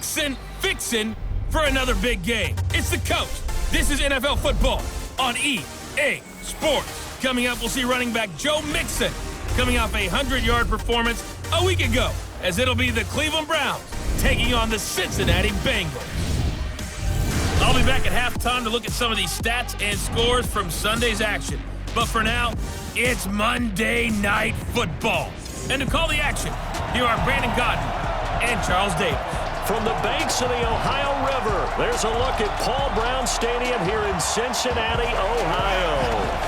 fixin' for another big game. It's the coach. This is NFL football on EA Sports. Coming up, we'll see running back Joe Mixon coming off a 100-yard performance a week ago, as it'll be the Cleveland Browns taking on the Cincinnati Bengals. I'll be back at halftime to look at some of these stats and scores from Sunday's action. But for now, it's Monday Night Football. And to call the action, here are Brandon Godden and Charles Davis. From the banks of the Ohio River, there's a look at Paul Brown Stadium here in Cincinnati, Ohio.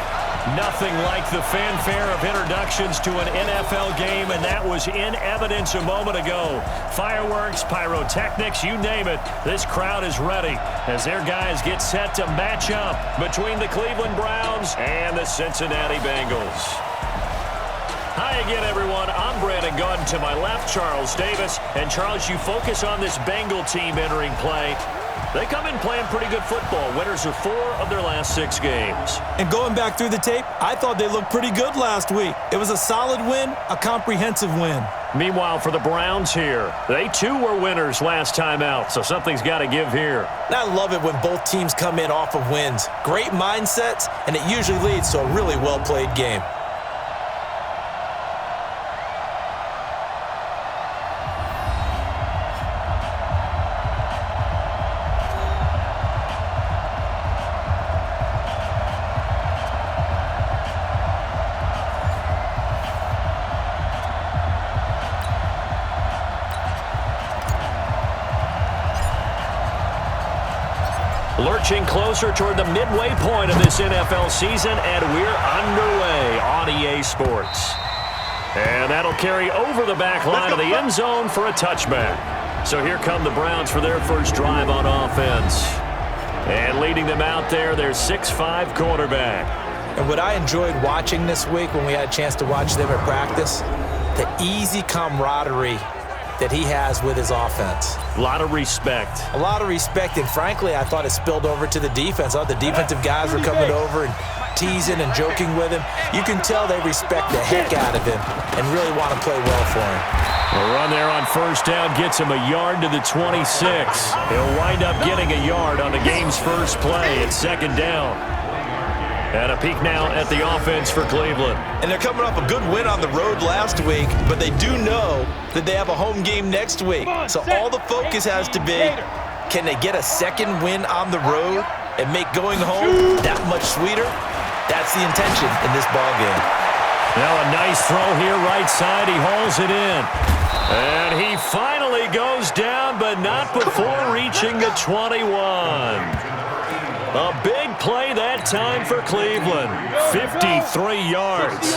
Nothing like the fanfare of introductions to an NFL game, and that was in evidence a moment ago. Fireworks, pyrotechnics, you name it. This crowd is ready as their guys get set to match up between the Cleveland Browns and the Cincinnati Bengals. Hi again, everyone. I'm Brandon Godden. To my left, Charles Davis. And Charles, you focus on this Bengal team entering play. They come in playing pretty good football. Winners of 4 of their last 6 games. And going back through the tape, I thought they looked pretty good last week. It was a solid win, a comprehensive win. Meanwhile, for the Browns here, they too were winners last time out, so something's got to give here. And I love it when both teams come in off of wins. Great mindsets, and it usually leads to a really well-played game. Lurching closer toward the midway point of this NFL season, and we're underway on EA Sports. And that'll carry over the back line of the end zone for a touchback. So here come the Browns for their first drive on offense. And leading them out there, their 6'5" quarterback. And what I enjoyed watching this week when we had a chance to watch them at practice, the easy camaraderie that he has with his offense. A lot of respect. A lot of respect, and frankly, I thought it spilled over to the defense. All the defensive guys were coming over and teasing and joking with him. You can tell they respect the heck out of him and really want to play well for him. A run there on first down gets him a yard to the 26. He'll wind up getting a yard on the game's first play at second down. And a peek now at the offense for Cleveland. And they're coming off a good win on the road last week, but they do know that they have a home game next week. So all the focus has to be, can they get a second win on the road and make going home that much sweeter? That's the intention in this ballgame. Now a nice throw here, right side. He hauls it in. And he finally goes down, but not before reaching the 21. A big play that time for Cleveland. 53 yards.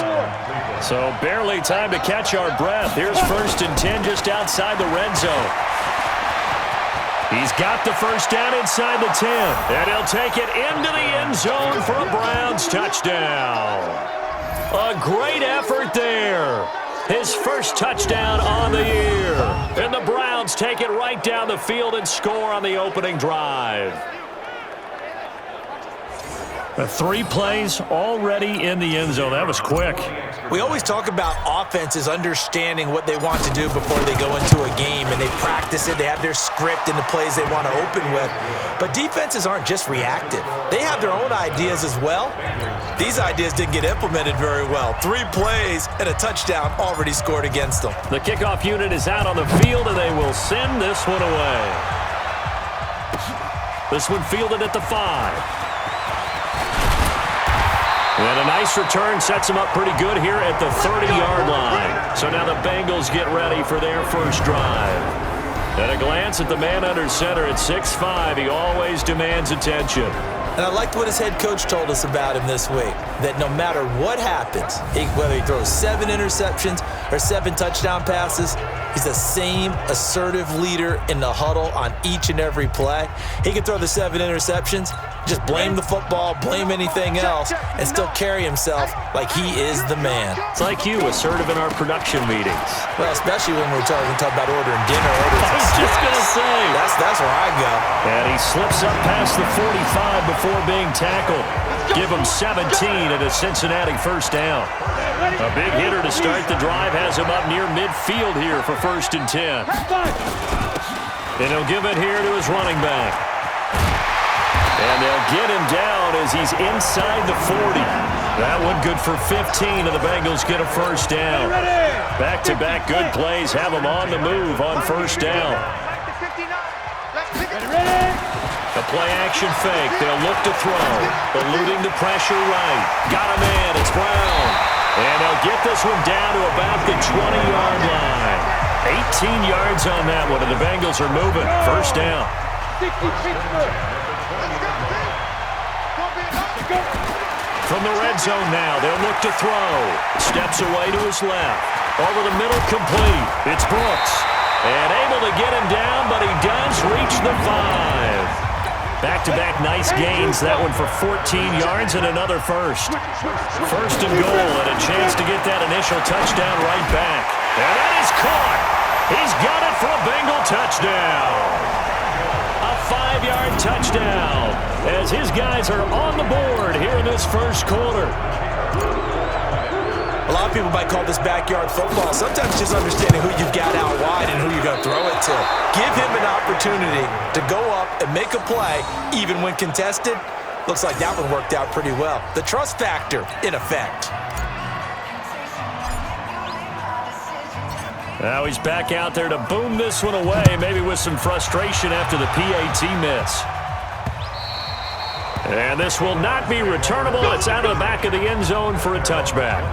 So barely time to catch our breath. Here's 1st and 10 just outside the red zone. He's got the first down inside the 10. And he'll take it into the end zone for a Browns touchdown. A great effort there. His first touchdown on the year. And the Browns take it right down the field and score on the opening drive. 3 plays already in the end zone. That was quick. We always talk about offenses understanding what they want to do before they go into a game, and they practice it. They have their script and the plays they want to open with. But defenses aren't just reactive. They have their own ideas as well. These ideas didn't get implemented very well. 3 plays and a touchdown already scored against them. The kickoff unit is out on the field, and they will send this one away. This one fielded at the 5. And a nice return sets him up pretty good here at the 30-yard line. So now the Bengals get ready for their first drive. At a glance at the man under center at 6'5", he always demands attention. And I liked what his head coach told us about him this week, that no matter what happens, whether he throws 7 interceptions or 7 touchdown passes, he's the same assertive leader in the huddle on each and every play. He can throw the 7 interceptions, just blame the football, blame anything else, and still carry himself like he is the man. It's like you, assertive in our production meetings. Well, especially when we're talking about ordering dinner. I was just going to say. That's where I go. And he slips up past the 45 before being tackled. Give him 17 at a Cincinnati first down. A big hitter to start the drive has him up near midfield here for 1st and 10. And he'll give it here to his running back. And they'll get him down as he's inside the 40. That one good for 15, and the Bengals get a first down. Back-to-back good plays have them on the move on first down. A play-action fake. They'll look to throw. Eluding the pressure right. Got a man. It's Brown. And they'll get this one down to about the 20-yard line. 18 yards on that one, and the Bengals are moving. First down. From the red zone now, they'll look to throw. Steps away to his left. Over the middle, complete. It's Brooks. And able to get him down, but he does reach the 5. Back-to-back nice gains. That one for 14 yards and another first. First and goal, and a chance to get that initial touchdown right back. And that is caught. He's got it for a Bengal touchdown. A 5-yard touchdown as his guys are on the board here in this first quarter. A lot of people might call this backyard football. Sometimes just understanding who you've got out wide and who you're going to throw it to. Give him an opportunity to go up and make a play, even when contested. Looks like that one worked out pretty well. The trust factor, in effect. Now he's back out there to boom this one away, maybe with some frustration after the PAT miss. And this will not be returnable. It's out of the back of the end zone for a touchback.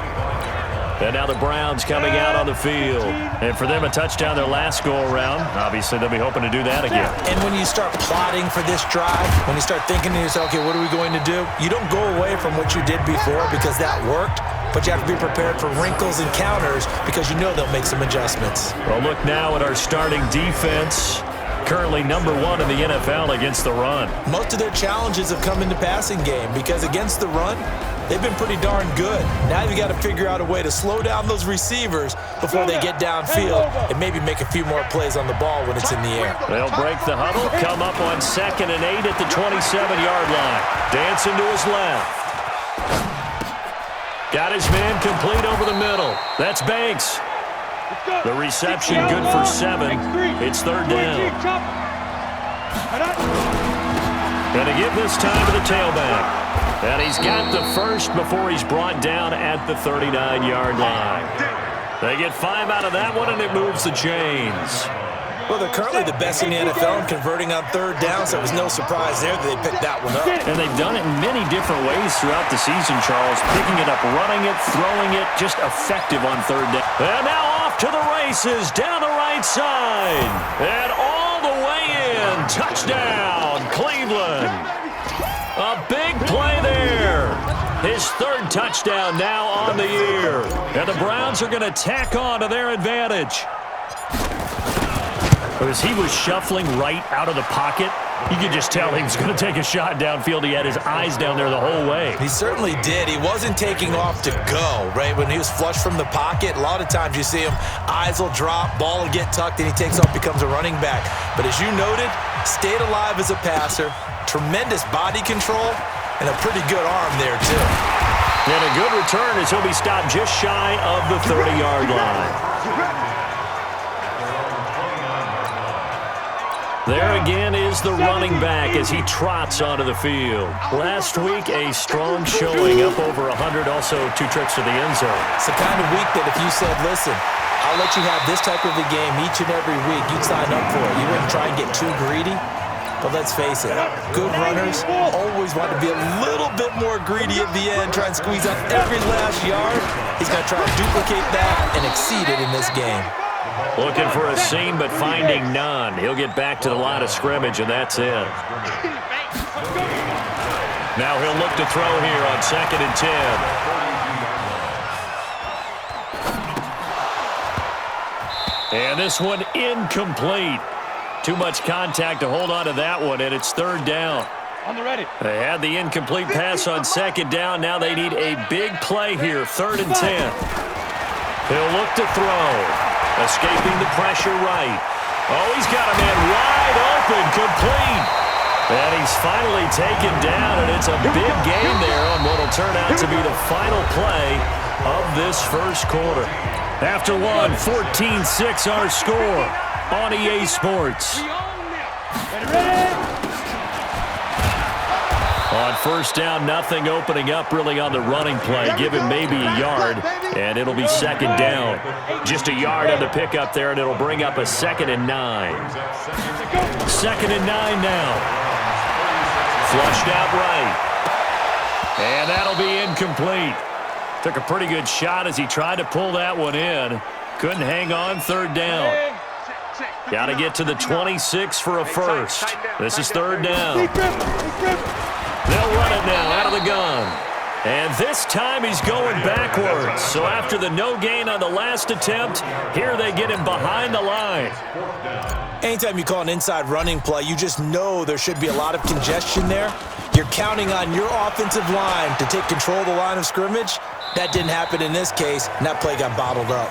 And now the Browns coming out on the field. And for them, a touchdown their last go-around. Obviously, they'll be hoping to do that again. And when you start plotting for this drive, when you start thinking to yourself, okay, what are we going to do? You don't go away from what you did before because that worked. But you have to be prepared for wrinkles and counters because you know they'll make some adjustments. Well, look now at our starting defense. Currently number 1 in the NFL against the run. Most of their challenges have come in the passing game because against the run, they've been pretty darn good. Now you got to figure out a way to slow down those receivers before they get downfield and maybe make a few more plays on the ball when it's in the air. They'll break the huddle, come up on 2nd and 8 at the 27-yard line. Dancing to his left. Got his man complete over the middle. That's Banks. The reception good for 7. It's 3rd down. Going to give this time to the tailback. And he's got the first before he's brought down at the 39-yard line. They get 5 out of that one, and it moves the chains. Well, they're currently the best in the NFL in converting on 3rd down, so it was no surprise there that they picked that one up. And they've done it in many different ways throughout the season, Charles. Picking it up, running it, throwing it, just effective on 3rd down. And now off to the races, down the right side. And all the way in. Touchdown, Cleveland. A big play there. His 3rd touchdown now on the year. And the Browns are going to tack on to their advantage. As he was shuffling right out of the pocket, you could just tell he was going to take a shot downfield. He had his eyes down there the whole way. He certainly did. He wasn't taking off to go, right? When he was flush from the pocket, a lot of times you see him, eyes will drop, ball will get tucked, and he takes off, becomes a running back. But as you noted, stayed alive as a passer, tremendous body control, and a pretty good arm there, too. And a good return as he'll be stopped just shy of the 30-yard line. There again is the running back as he trots onto the field. Last week, a strong showing, up over 100, also 2 trips to the end zone. It's the kind of week that if you said, listen, I'll let you have this type of a game each and every week, you'd sign up for it. You wouldn't try and get too greedy. But let's face it, good runners always want to be a little bit more greedy at the end, try and squeeze out every last yard. He's going to try to duplicate that and exceed it in this game. Looking for a seam, but finding none. He'll get back to the line of scrimmage, and that's it. Now he'll look to throw here on 2nd and 10. And this one incomplete. Too much contact to hold on to that one, and it's 3rd down. On the ready. They had the incomplete pass on 2nd down. Now they need a big play here, 3rd and 10. He'll look to throw. Escaping the pressure right. Oh, he's got a man wide open, complete. And he's finally taken down, and it's a big gain there on what will turn out to be the final play of this first quarter. After one, 14-6 our score on EA Sports. On first down, nothing opening up really on the running play. Give him maybe a yard, and it'll be second down. Just a yard on the pickup there, and it'll bring up a 2nd and 9. 2nd and 9 now. Flushed out right. And that'll be incomplete. Took a pretty good shot as he tried to pull that one in. Couldn't hang on, 3rd down. Got to get to the 26 for a first. This is 3rd down. They'll run it now out of the gun. And this time he's going backwards. So after the no gain on the last attempt, here they get him behind the line. Anytime you call an inside running play, you just know there should be a lot of congestion there. You're counting on your offensive line to take control of the line of scrimmage. That didn't happen in this case, and that play got bottled up.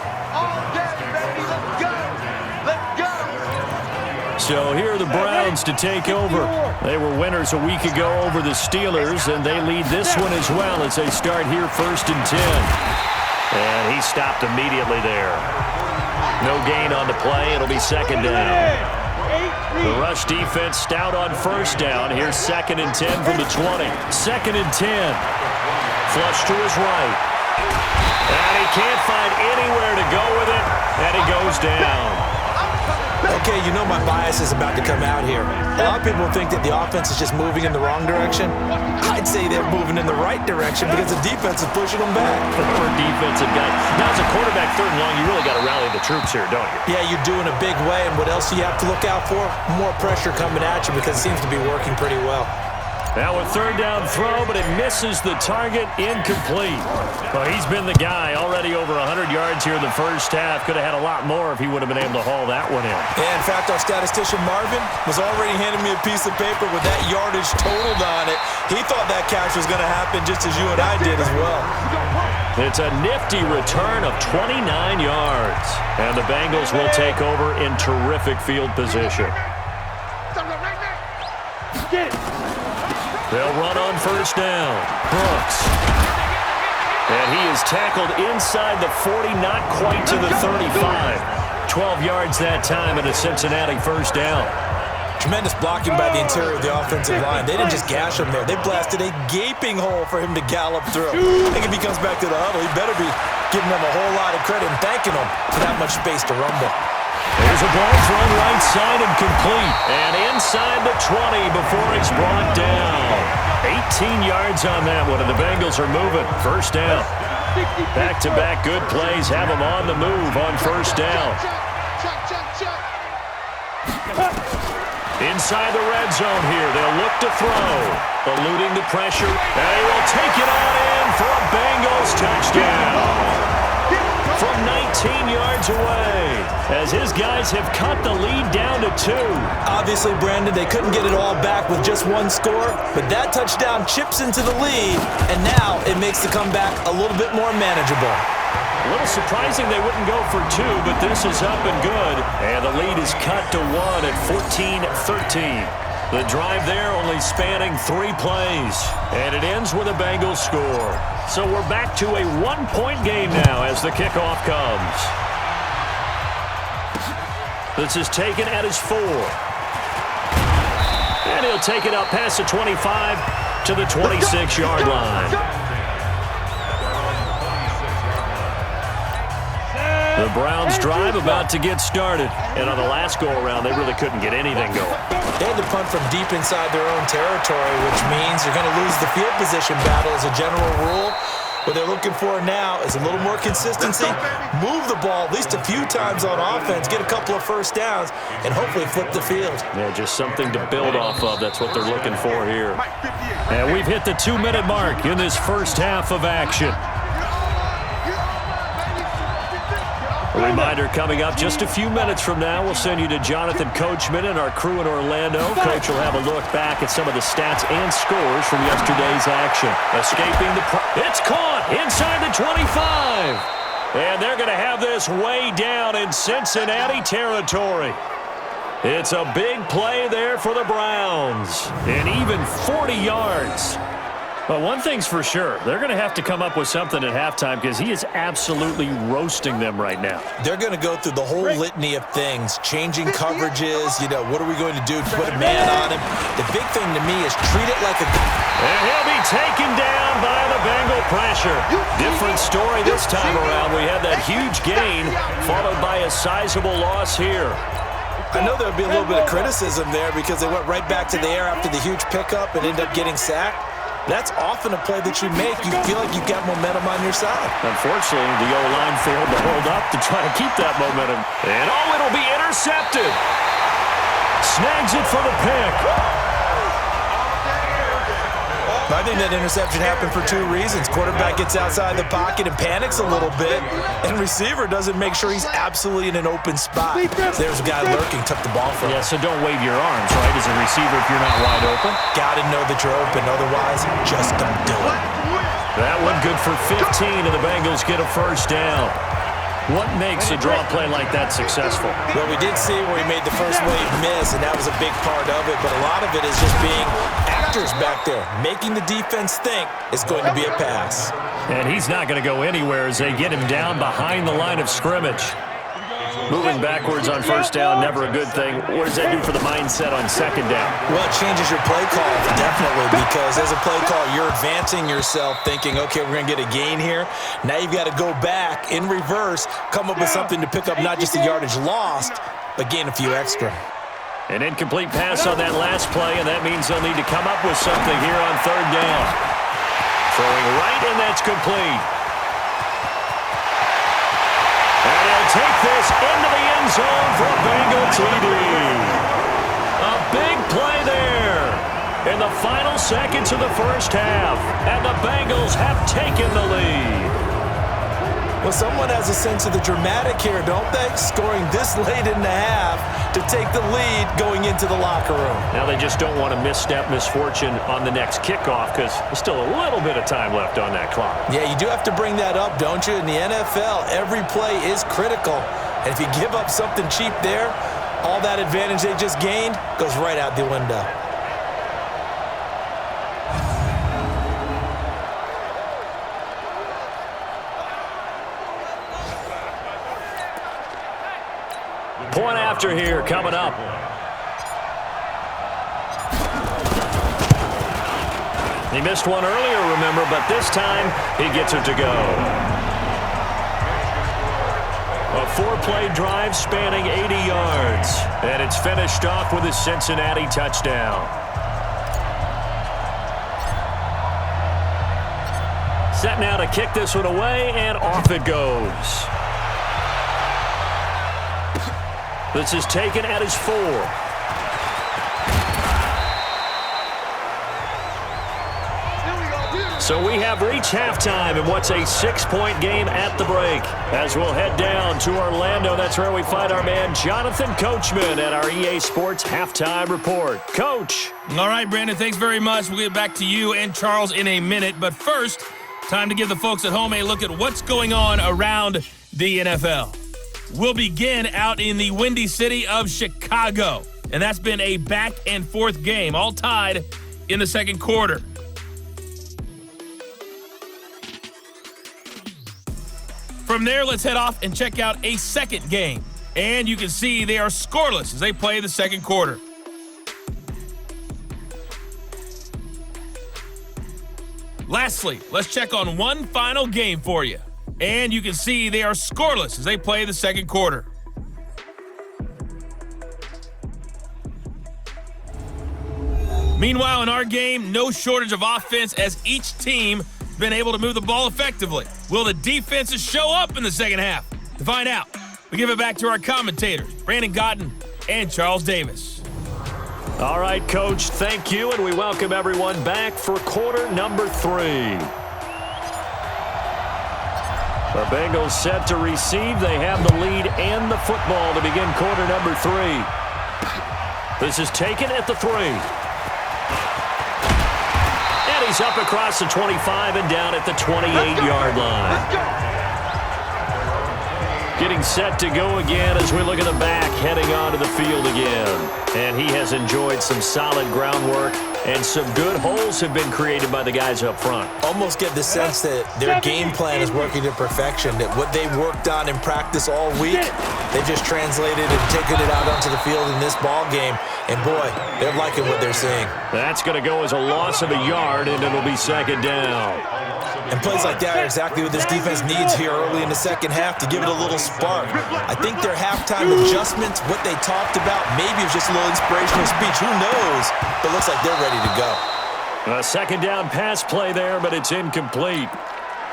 So here are the Browns to take over. They were winners a week ago over the Steelers, and they lead this one as well as they start here 1st and 10. And he stopped immediately there. No gain on the play. It'll be 2nd down. The rush defense stout on 1st down. Here's 2nd and 10 from the 20. 2nd and 10. Flush to his right. And he can't find anywhere to go with it, and he goes down. Okay, you know my bias is about to come out here. A lot of people think that the offense is just moving in the wrong direction. I'd say they're moving in the right direction because the defense is pushing them back. For defensive guy. Now, as a quarterback 3rd and long, you really got to rally the troops here, don't you? Yeah, you do in a big way, and what else do you have to look out for? More pressure coming at you because it seems to be working pretty well. Now a 3rd down throw, but it misses the target, incomplete. Well, he's been the guy already over 100 yards here in the first half. Could have had a lot more if he would have been able to haul that one in. Yeah, in fact, our statistician Marvin was already handing me a piece of paper with that yardage totaled on it. He thought that catch was going to happen just as you and I did as well. It's a nifty return of 29 yards. And the Bengals will take over in terrific field position. They'll run on 1st down. Brooks. And he is tackled inside the 40, not quite to the 35. 12 yards that time and a Cincinnati 1st down. Tremendous blocking by the interior of the offensive line. They didn't just gash him there. They blasted a gaping hole for him to gallop through. I think if he comes back to the huddle, he better be giving them a whole lot of credit and thanking them for that much space to rumble. There's a ball thrown right side and complete. And inside the 20 before it's brought down. 18 yards on that one, and the Bengals are moving. 1st down. Back-to-back good plays have them on the move on 1st down. Inside the red zone here. They'll look to throw. Eluding the pressure. And he will take it on in for a Bengals touchdown. From 19 yards away, as his guys have cut the lead down to 2. Obviously, Brandon, they couldn't get it all back with just one score, but that touchdown chips into the lead, and now it makes the comeback a little bit more manageable. A little surprising they wouldn't go for 2, but this is up and good, and the lead is cut to 1 at 14-13. The drive there only spanning 3 plays, and it ends with a Bengals score. So we're back to a 1-point game now as the kickoff comes. This is taken at his 4. And he'll take it up past the 25 to the 26-yard line. The Browns drive about to get started. And on the last go-around, they really couldn't get anything going. They had to punt from deep inside their own territory, which means you're going to lose the field position battle as a general rule. What they're looking for now is a little more consistency, move the ball at least a few times on offense, get a couple of 1st downs, and hopefully flip the field. Yeah, just something to build off of. That's what they're looking for here. And we've hit the 2-minute mark in this first half of action. A reminder coming up just a few minutes from now, we'll send you to Jonathan Coachman and our crew in Orlando. Coach will have a look back at some of the stats and scores from yesterday's action. Escaping it's caught inside the 25. And they're going to have this way down in Cincinnati territory. It's a big play there for the Browns. And even 40 yards. Well, one thing's for sure. They're going to have to come up with something at halftime because he is absolutely roasting them right now. They're going to go through the whole litany of things, changing coverages. What are we going to do to put a man on him? The big thing to me is treat it like a... And he'll be taken down by the Bengal pressure. Different story this time around. We had that huge gain followed by a sizable loss here. I know there'll be a little bit of criticism there because they went right back to the air after the huge pickup and ended up getting sacked. That's often a play that you make. You feel like you've got momentum on your side. Unfortunately, the O-line failed to hold up to try to keep that momentum. And it'll be intercepted. Snags it for the pick. I think that interception happened for two reasons. Quarterback gets outside the pocket and panics a little bit, and receiver doesn't make sure he's absolutely in an open spot. There's a guy lurking, took the ball from him. Yeah, so don't wave your arms, right, as a receiver if you're not wide open. Got to know that you're open, otherwise just don't do it. That one good for 15, and the Bengals get a first down. What makes a draw play like that successful? Well, we did see where he made the first wave miss, and that was a big part of it, but a lot of it is just being actors back there, making the defense think it's going to be a pass. And he's not going to go anywhere as they get him down behind the line of scrimmage. Moving backwards on first down, never a good thing. What does that do for the mindset on second down? Well, it changes your play call, definitely, because as a play call, you're advancing yourself thinking, okay, we're going to get a gain here. Now you've got to go back in reverse, come up with something to pick up not just the yardage lost, but gain a few extra. An incomplete pass on that last play, and that means they'll need to come up with something here on third down. Throwing right, and that's complete. And he'll take this into the end zone for a Bengal TD. A big play there in the final seconds of the first half, and the Bengals have taken the lead. Well, someone has a sense of the dramatic here, don't they? Scoring this late in the half to take the lead going into the locker room. Now they just don't want to misfortune on the next kickoff because there's still a little bit of time left on that clock. Yeah, you do have to bring that up, don't you? In the NFL, every play is critical. And if you give up something cheap there, all that advantage they just gained goes right out the window. Point after here coming up. He missed one earlier, remember, but this time he gets it to go. A 4-play drive spanning 80 yards, and it's finished off with a Cincinnati touchdown. Set now to kick this one away, and off it goes. This is taken at his 4. So we have reached halftime in what's a 6-point game at the break. As we'll head down to Orlando, that's where we find our man Jonathan Coachman at our EA Sports Halftime Report. Coach. All right, Brandon, thanks very much. We'll get back to you and Charles in a minute. But first, time to give the folks at home a look at what's going on around the NFL. We'll begin out in the windy city of Chicago. And that's been a back-and-forth game, all tied in the second quarter. From there, let's head off and check out a second game. And you can see they are scoreless as they play the second quarter. Lastly, let's check on one final game for you. And you can see they are scoreless as they play the second quarter. Meanwhile, in our game, no shortage of offense as each team has been able to move the ball effectively. Will the defenses show up in the second half? To find out, we give it back to our commentators, Brandon Gotten and Charles Davis. All right, Coach, thank you, and we welcome everyone back for quarter number 3. The Bengals set to receive. They have the lead and the football to begin quarter number 3. This is taken at the 3. And he's up across the 25 and down at the 28-yard line. Getting set to go again as we look at the back heading onto the field again. And he has enjoyed some solid groundwork, and some good holes have been created by the guys up front. Almost get the sense that their game plan is working to perfection, that what they worked on in practice all week, they just translated and taken it out onto the field in this ball game. And, boy, they're liking what they're seeing. That's going to go as a loss of a yard, and it'll be second down. And plays like that are exactly what this defense needs here early in the second half to give it a little spark. I think their halftime adjustments, what they talked about, maybe it was just a little inspirational speech. Who knows? But it looks like they're ready to go. A second down pass play there, but it's incomplete.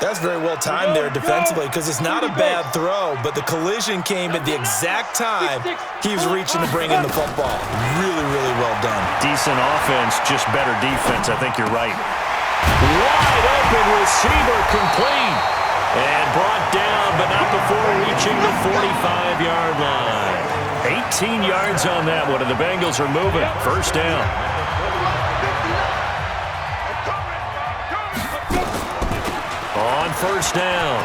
That's very well timed there defensively because it's not a bad throw, but the collision came at the exact time he was reaching to bring in the football. Really, really well done. Decent offense, just better defense. I think you're right. Wide open receiver complete. And brought down, but not before reaching the 45-yard line. 18 yards on that one, and the Bengals are moving. First down. On first down,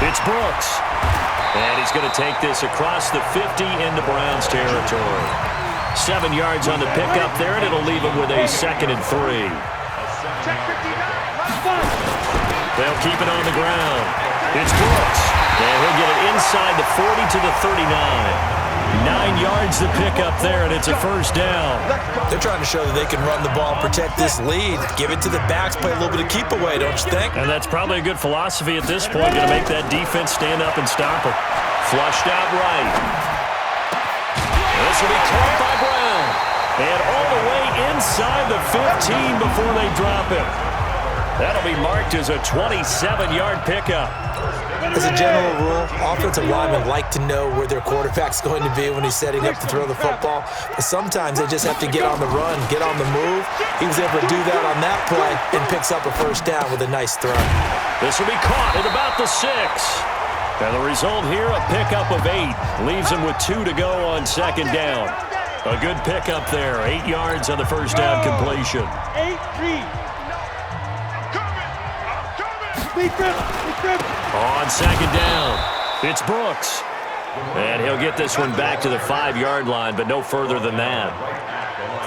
it's Brooks. And he's going to take this across the 50 into Browns territory. 7 yards on the pickup there, and it'll leave him with a 2nd and 3. They'll keep it on the ground. It's Brooks. And he'll get it inside the 40 to the 39. 9 yards to pick up there, and it's a first down. They're trying to show that they can run the ball and protect this lead. Give it to the backs, play a little bit of keep away, don't you think? And that's probably a good philosophy at this point, going to make that defense stand up and stop it. Flushed out right. This will be caught by Brown. And all the way inside the 15 before they drop him. That'll be marked as a 27-yard pickup. As a general rule, offensive linemen like to know where their quarterback's going to be when he's setting up to throw the football. But sometimes they just have to get on the run, get on the move. He was able to do that on that play and picks up a first down with a nice throw. This will be caught at about the 6. And the result here, a pickup of 8. Leaves him with 2 to go on second down. A good pickup there. 8 yards on the first down completion. 8-3. On second down, it's Brooks. And he'll get this one back to the 5-yard line, but no further than that.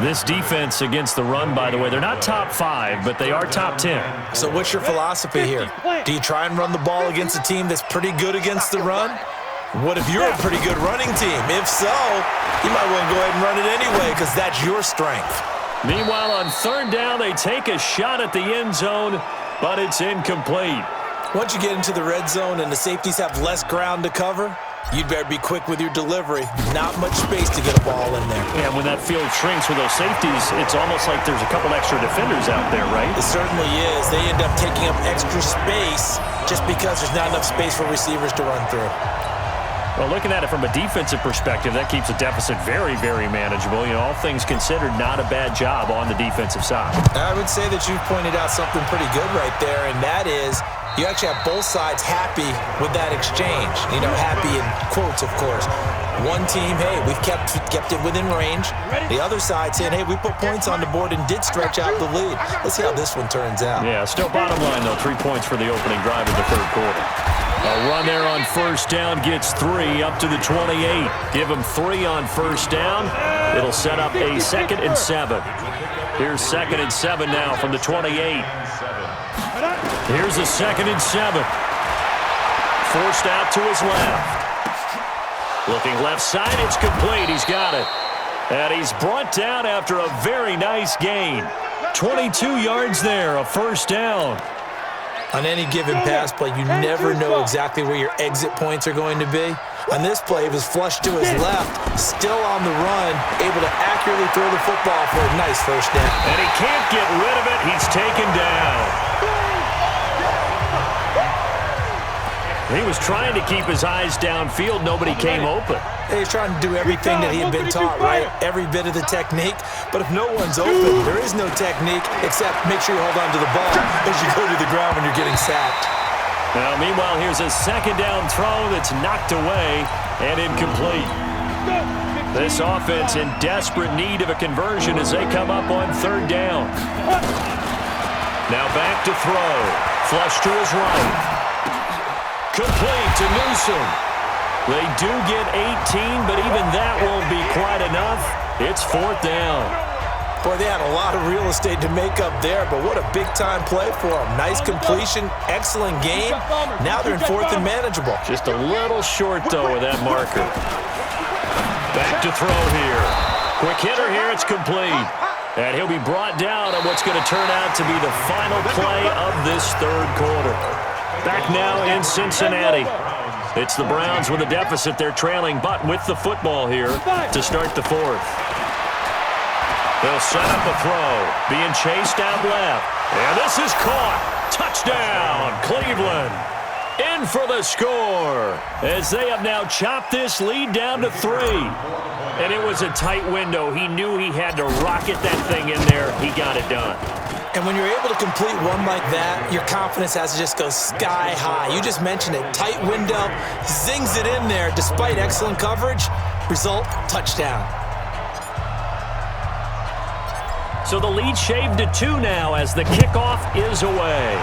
This defense against the run, by the way, they're not top 5, but they are top 10. So what's your philosophy here? Do you try and run the ball against a team that's pretty good against the run? What if you're a pretty good running team? If so, you might want to go ahead and run it anyway because that's your strength. Meanwhile, on third down, they take a shot at the end zone, but it's incomplete. Once you get into the red zone and the safeties have less ground to cover, you'd better be quick with your delivery. Not much space to get a ball in there. Yeah, when that field shrinks with those safeties, it's almost like there's a couple extra defenders out there, right? It certainly is. They end up taking up extra space just because there's not enough space for receivers to run through. Well, looking at it from a defensive perspective, that keeps the deficit very, very manageable. You know, all things considered, not a bad job on the defensive side. I would say that you've pointed out something pretty good right there, and that is you actually have both sides happy with that exchange. You know, happy in quotes, of course. One team, hey, we've kept it within range. The other side saying, hey, we put points on the board and did stretch out the lead. Let's see how this one turns out. Yeah, still bottom line, though, 3 points for the opening drive of the third quarter. A run there on first down gets 3 up to the 28. Give him 3 on first down. It'll set up a 2nd and 7. Here's 2nd and 7 now from the 28. Here's a 2nd and 7. Forced out to his left. Looking left side, it's complete. He's got it. And he's brought down after a very nice gain. 22 yards there, a first down. On any given pass play, you never know exactly where your exit points are going to be. On this play, it was flushed to his left, still on the run, able to accurately throw the football for a nice first down. And he can't get rid of it. He's taken down. He was trying to keep his eyes downfield. Nobody came open. He's trying to do everything that he had been taught, right? Every bit of the technique. But if no one's open, there is no technique except make sure you hold on to the ball as you go to the ground when you're getting sacked. Now, meanwhile, here's a 2nd down throw that's knocked away and incomplete. This offense in desperate need of a conversion as they come up on 3rd down. Now back to throw. Flush to his right. Complete to Newsom. They do get 18, but even that won't be quite enough. It's 4th down. Boy, they had a lot of real estate to make up there, but what a big-time play for them. Nice completion, excellent game. Now they're in 4th and manageable. Just a little short, though, with that marker. Back to throw here. Quick hitter here, it's complete. And he'll be brought down on what's going to turn out to be the final play of this 3rd quarter. Back now in Cincinnati. It's the Browns with a deficit. They're trailing, but with the football here to start the 4th. They'll set up a throw. Being chased out left. And this is caught. Touchdown, Cleveland. In for the score as they have now chopped this lead down to 3. And it was a tight window. He knew he had to rocket that thing in there. He got it done. And when you're able to complete one like that, your confidence has to just go sky high. You just mentioned it. Tight window, zings it in there despite excellent coverage. Result, touchdown. So the lead shaved to 2 now as the kickoff is away.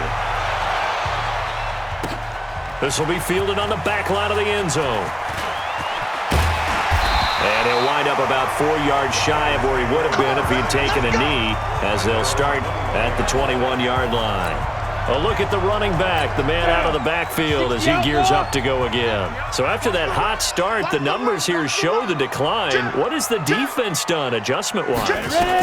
This will be fielded on the back line of the end zone. And he'll wind up about 4 yards shy of where he would have been if he had taken a knee, as they'll start at the 21-yard line. A look at the running back, the man out of the backfield as he gears up to go again. So after that hot start, the numbers here show the decline. What has the defense done adjustment-wise?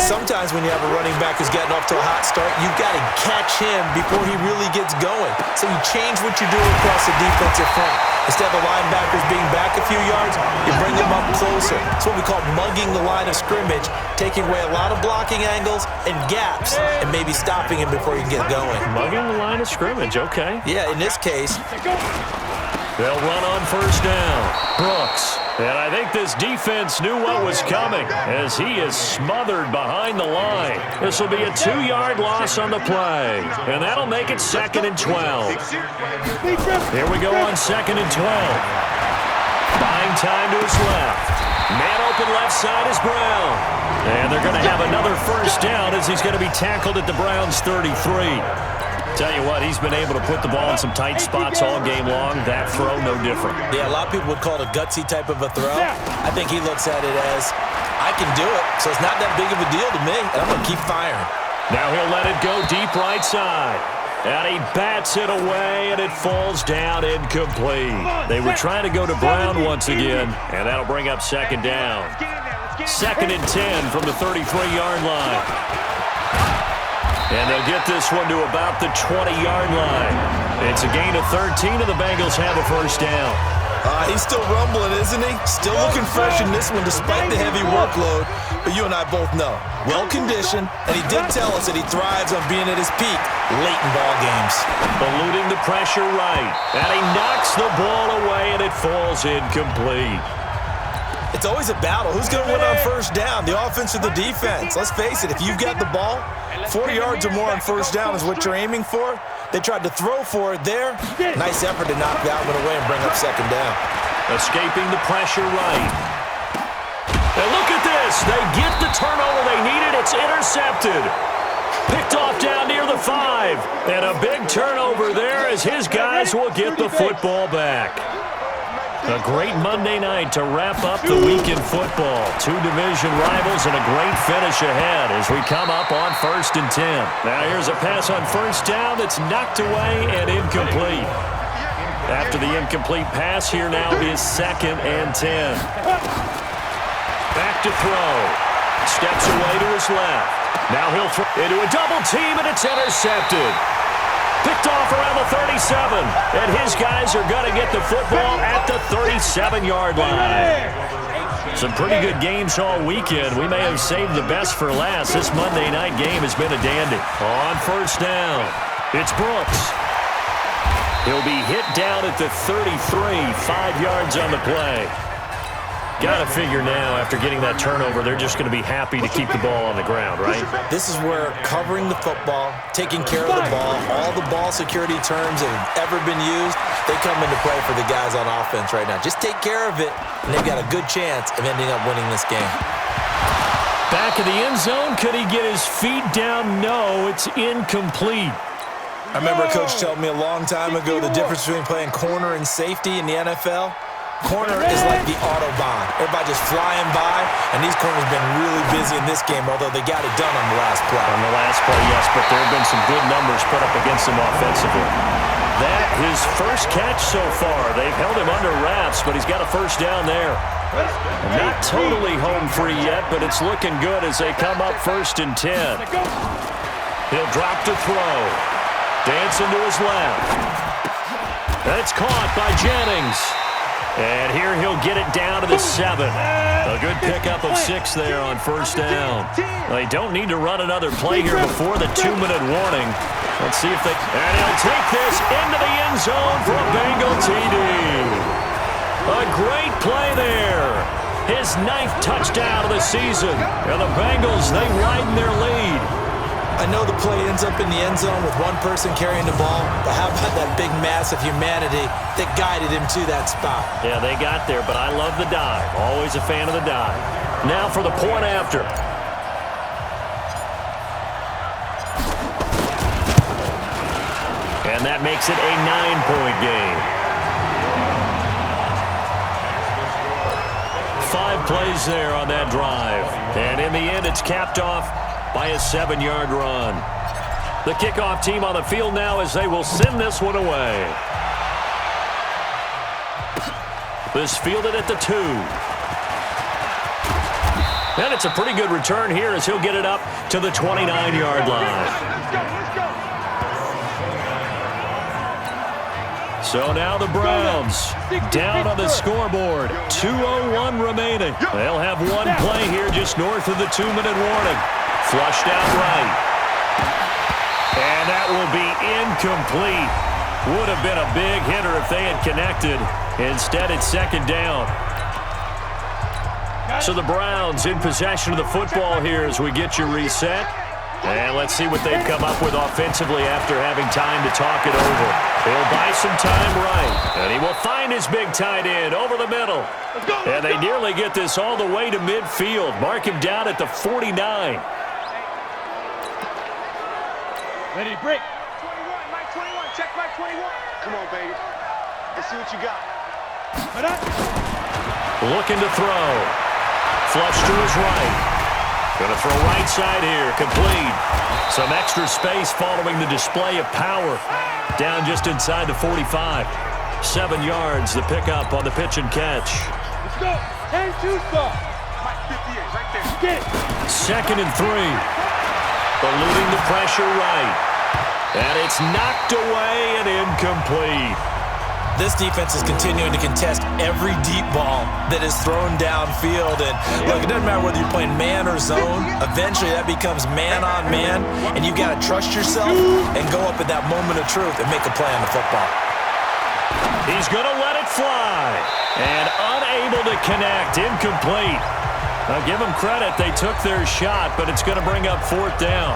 Sometimes when you have a running back who's getting off to a hot start, you've got to catch him before he really gets going. So you change what you're doing across the defensive front. Instead of the linebackers being back a few yards, you bring them up closer. It's what we call mugging the line of scrimmage, taking away a lot of blocking angles and gaps, and maybe stopping him before he can get going. Mugging the line of scrimmage, okay. Yeah, in this case. They'll run on 1st down. Brooks. And I think this defense knew what was coming as he is smothered behind the line. This will be a 2-yard loss on the play. And that'll make it 2nd and 12. Here we go on 2nd and 12. Buying time to his left. Man open left side is Brown. And they're going to have another 1st down as he's going to be tackled at the Browns' 33. Tell you what, he's been able to put the ball in some tight spots all game long. That throw, no different. Yeah, a lot of people would call it a gutsy type of a throw. I think he looks at it as, I can do it, so it's not that big of a deal to me, and I'm going to keep firing. Now he'll let it go deep right side. And he bats it away, and it falls down incomplete. They were trying to go to Brown once again, and that'll bring up 2nd down. 2nd and 10 from the 33-yard line. And they'll get this one to about the 20-yard line. It's a gain of 13, and the Bengals have a 1st down. He's still rumbling, isn't he? Still looking fresh in this one despite the heavy workload. But you and I both know, well-conditioned, and he did tell us that he thrives on being at his peak late in ball games. Eluding the pressure right. And he knocks the ball away, and it falls incomplete. It's always a battle. Who's going to win on 1st down, the offense or the defense? Let's face it, if you've got the ball, 4 yards or more on 1st down is what you're aiming for. They tried to throw for it there. Nice effort to knock that one away and bring up 2nd down. Escaping the pressure right. And look at this. They get the turnover they needed. It's intercepted. Picked off down near the 5. And a big turnover there as his guys will get the football back. A great Monday night to wrap up the week in football. 2 division rivals and a great finish ahead as we come up on 1st and 10. Now here's a pass on 1st down that's knocked away and incomplete. After the incomplete pass, here now is 2nd and 10. Back to throw. Steps away to his left. Now he'll throw into a double team, and it's intercepted. Picked off around the 37, and his guys are going to get the football at the 37-yard line. Some pretty good games all weekend. We may have saved the best for last. This Monday night game has been a dandy. On 1st down, it's Brooks. He'll be hit down at the 33, 5 yards on the play. Got to figure now, after getting that turnover, they're just going to be happy to keep the ball on the ground, right? This is where covering the football, taking care of the ball, all the ball security terms that have ever been used, they come into play for the guys on offense right now. Just take care of it, and they've got a good chance of ending up winning this game. Back in the end zone, could he get his feet down? No, it's incomplete. I remember a coach told me a long time ago the difference between playing corner and safety in the NFL. Corner is like the Autobahn. Everybody just flying by, and these corners have been really busy in this game, although they got it done on the last play. On the last play, yes, but there have been some good numbers put up against him offensively. That, his first catch so far. They've held him under wraps, but he's got a first down there. Not totally home free yet, but it's looking good as they come up 1st and 10. He'll drop to throw. Dancing to his left. That's caught by Jennings. And here he'll get it down to the 7. A good pickup of 6 there on first down. They don't need to run another play here before the 2-minute warning. Let's see if they... And he'll take this into the end zone for a Bengal TD. A great play there. His 9th touchdown of the season. And the Bengals, they widen their lead. I know the play ends up in the end zone with one person carrying the ball, but how about that big mass of humanity that guided him to that spot? Yeah, they got there, but I love the dive. Always a fan of the dive. Now for the point after. And that makes it a 9-point game. 5 plays there on that drive. And in the end, it's capped off by a 7-yard run. The kickoff team on the field now as they will send this one away. This fielded at the 2. And it's a pretty good return here as he'll get it up to the 29-yard line. So now the Browns down on the scoreboard. 2:01 remaining. They'll have one play here just north of the 2-minute warning. Flushed out right. And that will be incomplete. Would have been a big hitter if they had connected. Instead, it's 2nd down. So the Browns in possession of the football here as we get you reset. And let's see what they've come up with offensively after having time to talk it over. He'll buy some time right. And he will find his big tight end over the middle. And they nearly get this all the way to midfield. Mark him down at the 49. Ready to break. 21, Mike 21. Check Mike 21. Come on, baby. Let's see what you got. Looking to throw. Flush to his right. Going to throw right side here. Complete. Some extra space following the display of power. Down just inside the 45. 7 yards, the pickup on the pitch and catch. Let's go. 10-2 stop. Mike 58, right there. Get it. 2nd and 3. Eluding the pressure right. And it's knocked away and incomplete. This defense is continuing to contest every deep ball that is thrown downfield. And look, it doesn't matter whether you're playing man or zone. Eventually, that becomes man on man, and you've got to trust yourself and go up at that moment of truth and make a play on the football. He's going to let it fly. And unable to connect. Incomplete. I'll give them credit. They took their shot, but it's going to bring up 4th down.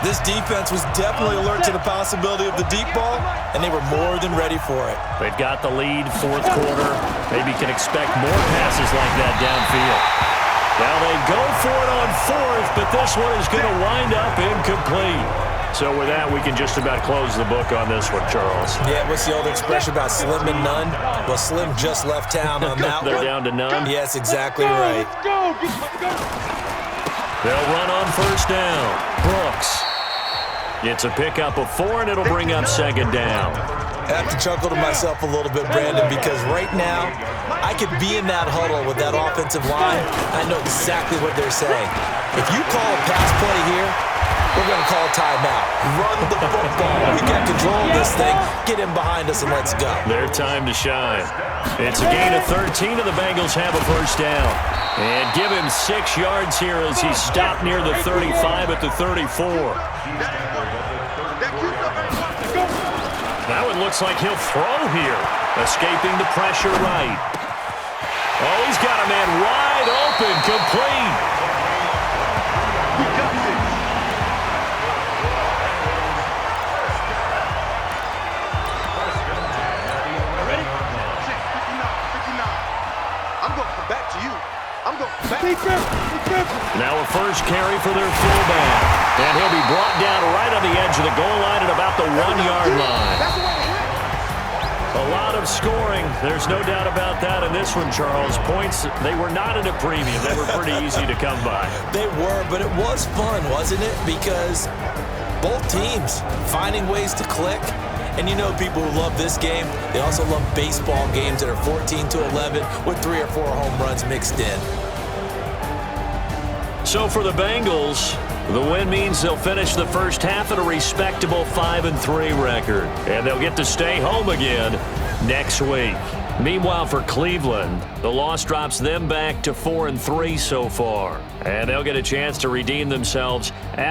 This defense was definitely alert to the possibility of the deep ball, and they were more than ready for it. They've got the lead, 4th quarter. Maybe can expect more passes like that downfield. Now they go for it on 4th, but this one is going to wind up incomplete. So with that, we can just about close the book on this one, Charles. Yeah, what's the old expression about slim and none? Well, Slim just left town on that They're one. down to none. Yes, exactly right. Let's go. They'll run on 1st down. Brooks. It's a pickup of 4, and it'll bring up 2nd down. I have to chuckle to myself a little bit, Brandon, because right now, I could be in that huddle with that offensive line. I know exactly what they're saying. If you call a pass play here, we're going to call a timeout. Run the football. We got control of this thing. Get him behind us and let's go. Their time to shine. It's a gain of 13, and the Bengals have a 1st down. And give him 6 yards here as he stopped near the 35 at the 34. Now it looks like he'll throw here. Escaping the pressure right. Oh, he's got a man wide open. Complete. We got this. Ready? 59. I'm going to come back to you. I'm going to come back. Now a first carry for their fullback. And he'll be brought down right on the edge of the goal line at about the 1-yard line. That's the way to hit. A lot of scoring. There's no doubt about that in this one, Charles. Points, they were not at a premium. They were pretty easy to come by. They were, but it was fun, wasn't it? Because both teams finding ways to click. And you know people who love this game, they also love baseball games that are 14-11 with 3 or 4 home runs mixed in. So for the Bengals, the win means they'll finish the first half at a respectable 5-3 record. And they'll get to stay home again next week. Meanwhile, for Cleveland, the loss drops them back to 4-3 so far. And they'll get a chance to redeem themselves at